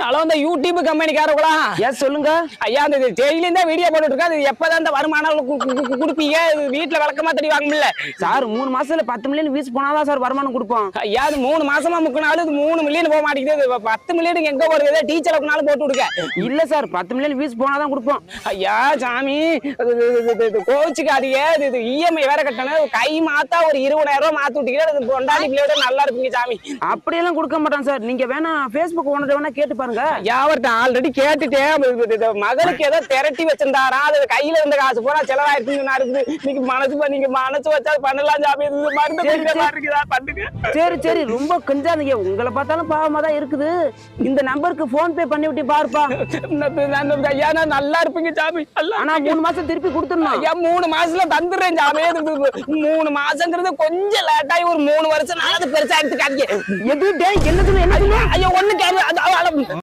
Hello, இந்த YouTube கம்பெனிக்காரங்களா? S சொல்லுங்க ஐயா, அந்த டெய்லியும் தான் வீடியோ போட்டுட்டு இருக்கா. அது எப்பதான் இந்த வருமானம் கொடுப்பீங்க? வீட்டுல விளக்கமா தடி வாங்கல சார். 3 மாசத்துல 10 மில்லியன் வியூஸ் போனாதான் சார் வருமானம் கொடுப்போம். ஐயா, அது 3 மாசமா முக்கினாலும் இது 3 மில்லியன் போக மாட்டேங்குது. 10 மில்லியன் எங்க போறது? டீச்சர் அப்படினாலும் போட்டு விடுங்க. இல்ல சார், 10 மில்லியன் வியூஸ் போனாதான் கொடுப்போம். ஐயா சாமி, கோச்சுக்காதீங்க. இது இஎம்ஐ வேற கட்டணும். கை மாத்தா ஒரு 20,000 ரூபாய் மாத்தி விட்டீங்கன்னா கொண்டாடி பிள்ளையோட நல்லா இருப்பீங்க சாமி. அப்படியெல்லாம் கொடுக்க மாட்டான் சார். நீங்க வேணா பேஸ்புக் ஓனர் வேணா கேட்டு பாருங்க. யாவர்கிட்ட ஆல்ரெடி கேட்டுட்டேன். மகளுக்கு ஏதோ திரட்டி வச்சிருந்தாரா, அது கையில இருந்த காசு போனா செலவாயிருக்குன்னு இருக்குது. நீங்க மனசு வச்சா பண்ணலாம் சாமி. பண்ணுங்க. சரி சரி, ரொம்ப கஞ்சாதீங்க. உங்களை பார்த்தாலும் பாவமா தான் இருக்குது. இந்த நம்பருக்கு போன் பே பண்ணி விட்டு பாருப்பா. ஐயா, நான் நல்லா இருப்பீங்க சாமி. ஆனா 3 மாசம் திருப்பி கொடுத்துடணும். ஐயா, 3 மாசத்துல தந்துடுறேன் சாமி. 3 மாசங்கிறது கொஞ்சம் லேட் ஆகி ஒரு 3 வருஷம் நான் அது பெருசா எடுத்துக்காதீங்க. எது என்னது? ஐயா, ஒண்ணு